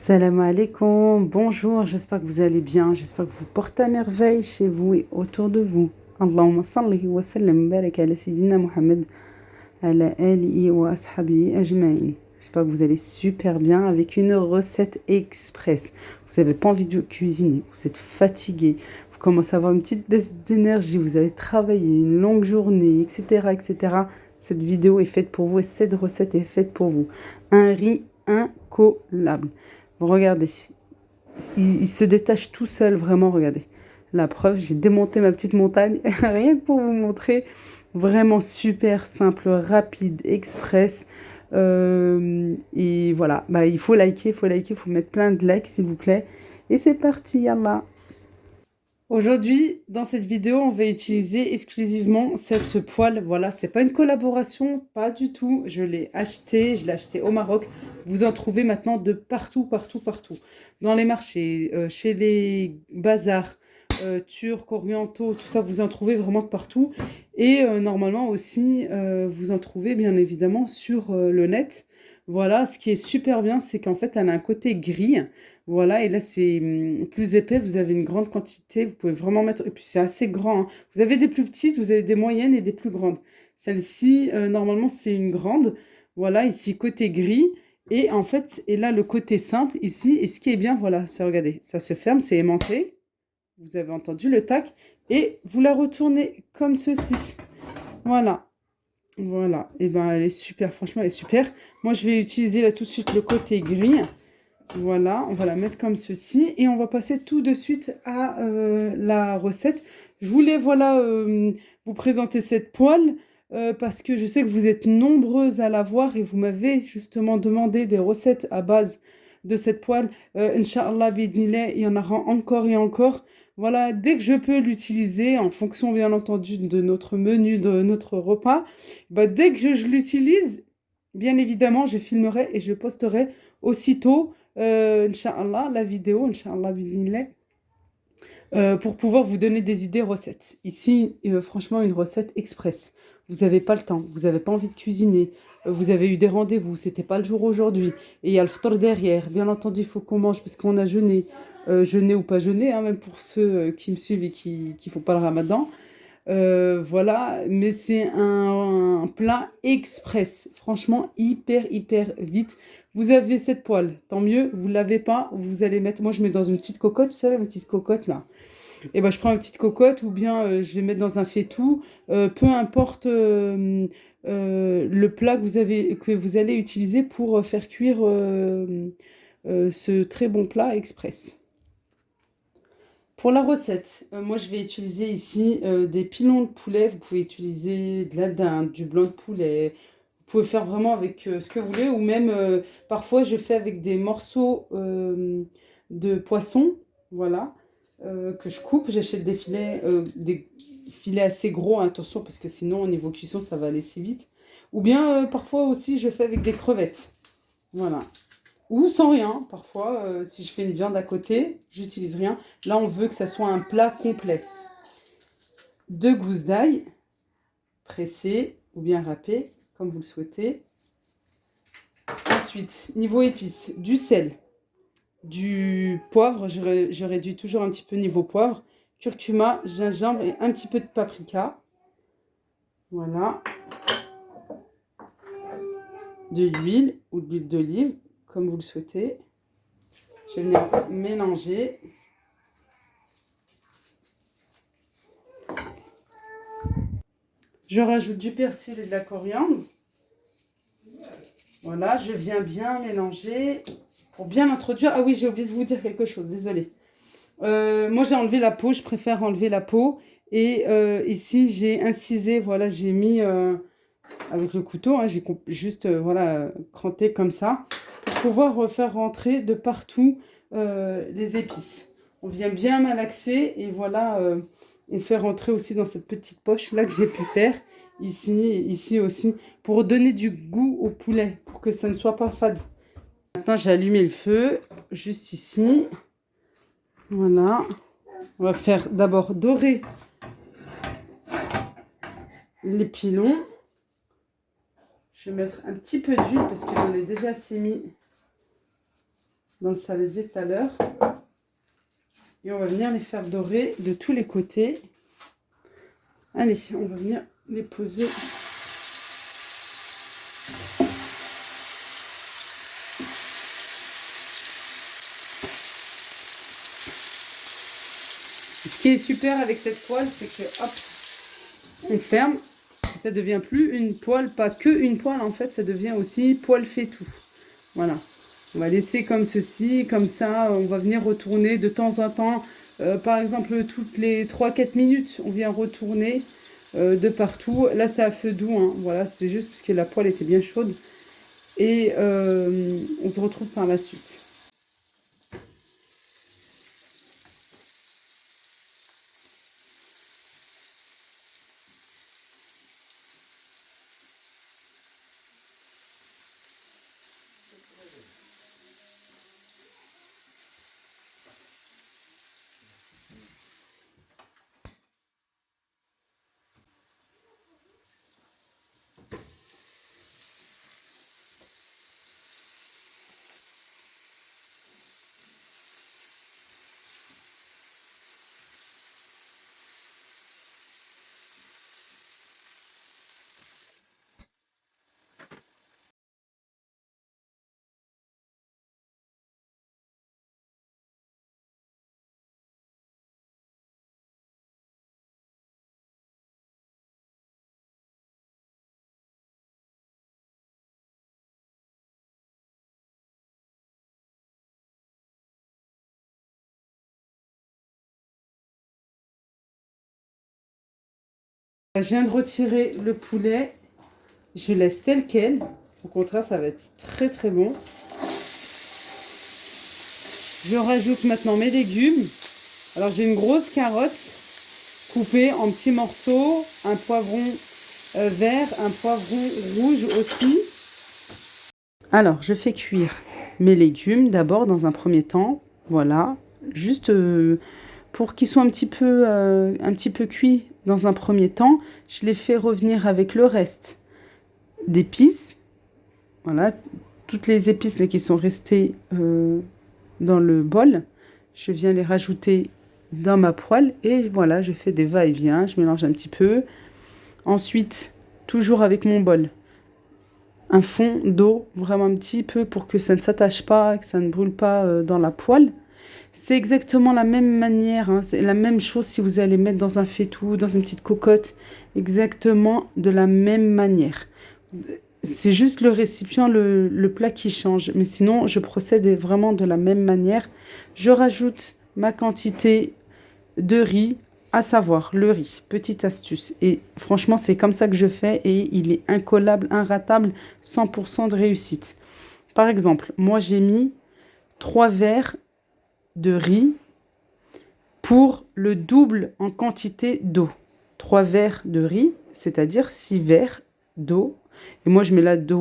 Salam alaikum, bonjour, j'espère que vous allez bien, j'espère que vous portez à merveille chez vous et autour de vous. Allahumma salli wa sallam barak ala Sayyidina Muhammad ala alihi wa ashabihi ajma'in. J'espère que vous allez super bien avec une recette express. Vous n'avez pas envie de cuisiner, vous êtes fatigué, vous commencez à avoir une petite baisse d'énergie, vous avez travaillé une longue journée, etc., etc. Cette vidéo est faite pour vous et cette recette est faite pour vous. Un riz incollable. Regardez, il se détache tout seul, vraiment, regardez. La preuve, j'ai démonté ma petite montagne, rien que pour vous montrer. Vraiment super simple, rapide, express. Et voilà, bah, il faut liker, il faut mettre plein de likes, s'il vous plaît. Et c'est parti, yallah. Aujourd'hui, dans cette vidéo, on va utiliser exclusivement cette poêle. Voilà, c'est pas une collaboration, pas du tout. Je l'ai acheté au Maroc. Vous en trouvez maintenant de partout, partout, partout. Dans les marchés, chez les bazars, turcs, orientaux, tout ça, vous en trouvez vraiment de partout. Et normalement aussi, vous en trouvez bien évidemment sur le net. Voilà, ce qui est super bien, c'est qu'en fait, elle a un côté gris. Voilà, et là c'est plus épais, vous avez une grande quantité, vous pouvez vraiment mettre, et puis c'est assez grand, hein. Vous avez des plus petites, vous avez des moyennes et des plus grandes. Celle-ci, normalement c'est une grande, voilà, ici côté gris, et en fait, et là le côté simple ici, et ce qui est bien, voilà, c'est, regardez, ça se ferme, c'est aimanté, vous avez entendu le tac, et vous la retournez comme ceci, voilà. Voilà, et ben elle est super, franchement elle est super. Moi je vais utiliser là tout de suite le côté gris. Voilà, on va la mettre comme ceci et on va passer tout de suite à la recette. Je voulais voilà vous présenter cette poêle parce que je sais que vous êtes nombreuses à la voir et vous m'avez justement demandé des recettes à base de cette poêle. Inch'Allah, bidnillah, il y en aura encore et encore. Voilà, dès que je peux l'utiliser, en fonction bien entendu de notre menu, de notre repas, bah, dès que je l'utilise, bien évidemment, je filmerai et je posterai aussitôt Inch'Allah, la vidéo, Inch'Allah, bidnillah, pour pouvoir vous donner des idées recettes. Ici, franchement, une recette express. Vous n'avez pas le temps, vous n'avez pas envie de cuisiner, vous avez eu des rendez-vous, c'était pas le jour aujourd'hui, et il y a le ftor derrière. Bien entendu, il faut qu'on mange parce qu'on a jeûné, jeûné ou pas jeûné, hein, même pour ceux qui me suivent et qui ne font pas le ramadan. Voilà, mais c'est un plat express, franchement hyper hyper vite. Vous avez cette poêle, tant mieux. Vous l'avez pas, vous allez mettre. Moi, je mets dans une petite cocotte, vous savez, une petite cocotte là. Et ben, je prends une petite cocotte ou bien je vais mettre dans un faitout. Peu importe le plat que vous allez utiliser pour faire cuire ce très bon plat express. Pour la recette, moi je vais utiliser ici des pilons de poulet. Vous pouvez utiliser de la dinde, du blanc de poulet. Vous pouvez faire vraiment avec ce que vous voulez. Ou même, parfois, je fais avec des morceaux de poisson. Voilà. Que je coupe. J'achète des filets assez gros. Hein, attention, parce que sinon, au niveau cuisson, ça va aller si vite. Ou bien, parfois aussi, je fais avec des crevettes. Voilà. Ou sans rien, parfois, si je fais une viande à côté, j'utilise rien. Là, on veut que ça soit un plat complet. 2 gousses d'ail, pressées ou bien râpées, comme vous le souhaitez. Ensuite, niveau épices, du sel, du poivre, je réduis toujours un petit peu niveau poivre, curcuma, gingembre et un petit peu de paprika. Voilà. De l'huile ou de l'huile d'olive, comme vous le souhaitez. Je vais venir mélanger. Je rajoute du persil et de la coriandre. Voilà, je viens bien mélanger pour bien introduire. Ah oui, j'ai oublié de vous dire quelque chose, désolée. Moi, j'ai enlevé la peau, je préfère enlever la peau. Et ici, j'ai incisé, voilà, j'ai mis avec le couteau, hein, j'ai juste voilà, cranté comme ça pour pouvoir faire rentrer de partout les épices. On vient bien malaxer et voilà, on fait rentrer aussi dans cette petite poche là que j'ai pu faire. Ici aussi, pour donner du goût au poulet, pour que ça ne soit pas fade. Maintenant, j'ai allumé le feu, juste ici. Voilà. On va faire d'abord dorer les pilons. Je vais mettre un petit peu d'huile parce que j'en ai déjà assez mis. dans le saladier tout à l'heure. Et on va venir les faire dorer de tous les côtés. Allez, on va venir les poser. Ce qui est super avec cette poêle, c'est que hop, on ferme. Ça devient plus une poêle, pas que une poêle en fait, ça devient aussi poêle fait tout. Voilà. On va laisser comme ceci, comme ça, on va venir retourner de temps en temps. Par exemple, toutes les 3-4 minutes, on vient retourner de partout. Là, c'est à feu doux, hein. Voilà, c'est juste parce que la poêle était bien chaude. Et on se retrouve par la suite. Je viens de retirer le poulet. Je laisse tel quel. Au contraire, ça va être très très bon. Je rajoute maintenant mes légumes. Alors j'ai une grosse carotte coupée en petits morceaux, un poivron vert, un poivron rouge aussi. Alors je fais cuire mes légumes d'abord dans un premier temps. Voilà, juste pour qu'ils soient un petit peu cuits dans un premier temps. Je les fais revenir avec le reste d'épices. Voilà, toutes les épices là, qui sont restées dans le bol. Je viens les rajouter dans ma poêle et voilà, je fais des va-et-vient, je mélange un petit peu. Ensuite, toujours avec mon bol, un fond d'eau, vraiment un petit peu pour que ça ne s'attache pas, que ça ne brûle pas dans la poêle. C'est exactement la même manière, hein, c'est la même chose si vous allez mettre dans un faitout, dans une petite cocotte, exactement de la même manière. C'est juste le récipient, le plat qui change. Mais sinon, je procède vraiment de la même manière. Je rajoute ma quantité de riz, à savoir le riz. Petite astuce. Et franchement, c'est comme ça que je fais et il est incollable, inratable, 100% de réussite. Par exemple, moi, j'ai mis 3 verres de riz pour le double en quantité d'eau. 3 verres de riz, c'est-à-dire 6 verres d'eau. Et moi, je mets là de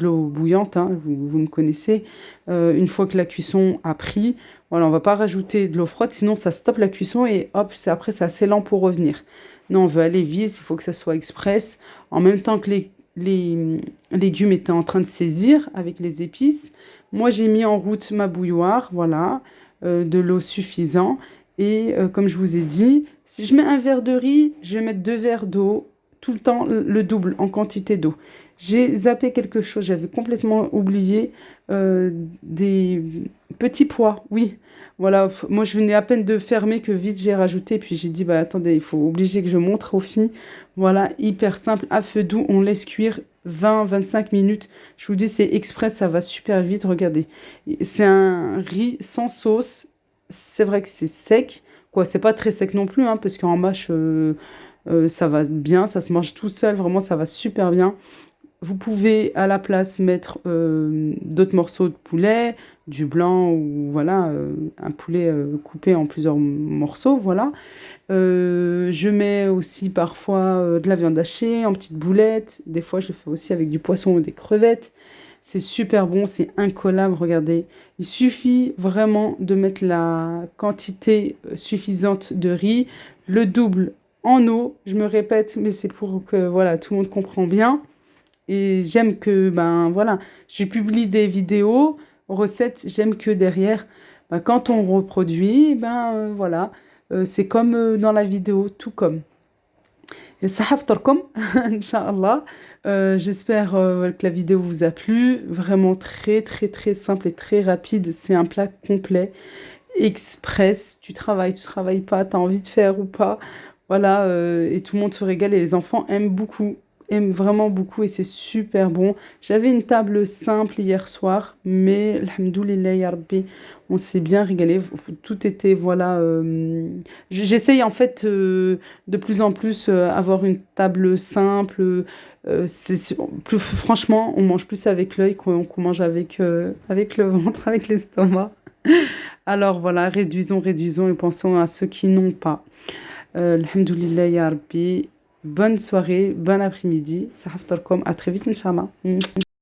l'eau bouillante, hein, vous me connaissez. Une fois que la cuisson a pris, voilà, on ne va pas rajouter de l'eau froide, sinon ça stoppe la cuisson et hop, après, c'est assez lent pour revenir. Non, on veut aller vite, il faut que ça soit express. En même temps que les légumes étaient en train de saisir avec les épices, moi, j'ai mis en route ma bouilloire, voilà, de l'eau suffisante. Et comme je vous ai dit, si je mets un verre de riz, je vais mettre 2 verres d'eau, tout le temps le double en quantité d'eau. J'ai zappé quelque chose, j'avais complètement oublié des petits pois, oui. Voilà, moi je venais à peine de fermer que vite j'ai rajouté, puis j'ai dit, bah attendez, il faut obliger que je montre aux filles. Voilà, hyper simple, à feu doux, on laisse cuire 20-25 minutes. Je vous dis, c'est express, ça va super vite, regardez. C'est un riz sans sauce, c'est vrai que c'est sec, quoi, c'est pas très sec non plus, hein, parce qu'en mâche... ça va bien, ça se mange tout seul, vraiment ça va super bien. Vous pouvez à la place mettre d'autres morceaux de poulet, du blanc ou voilà, un poulet coupé en plusieurs morceaux, voilà. Je mets aussi parfois de la viande hachée en petites boulettes. Des fois, je fais aussi avec du poisson ou des crevettes. C'est super bon, c'est incollable, regardez. Il suffit vraiment de mettre la quantité suffisante de riz, le double en eau. Je me répète, mais c'est pour que voilà, tout le monde comprend bien. Et j'aime que, ben voilà, je publie des vidéos. recette, j'aime que derrière, bah, quand on reproduit, voilà, c'est comme dans la vidéo, tout comme. Et ça haftarkom, Inch'Allah. J'espère que la vidéo vous a plu. Vraiment très très très simple et très rapide. C'est un plat complet, express. Tu travailles pas, tu as envie de faire ou pas. Voilà, et tout le monde se régale et les enfants aiment beaucoup, aiment vraiment beaucoup et c'est super bon. J'avais une table simple hier soir, mais alhamdoulilah ya Rabbi, on s'est bien régalé. Tout était, voilà. J'essaye en fait de plus en plus avoir une table simple. Plus, franchement, on mange plus avec l'œil qu'on mange avec le ventre, avec l'estomac. Alors voilà, réduisons et pensons à ceux qui n'ont pas. Alhamdoulilah ya Rabbi. Bonne soirée, bon après-midi. Sahaftarkom. À très vite, Inch'Allah.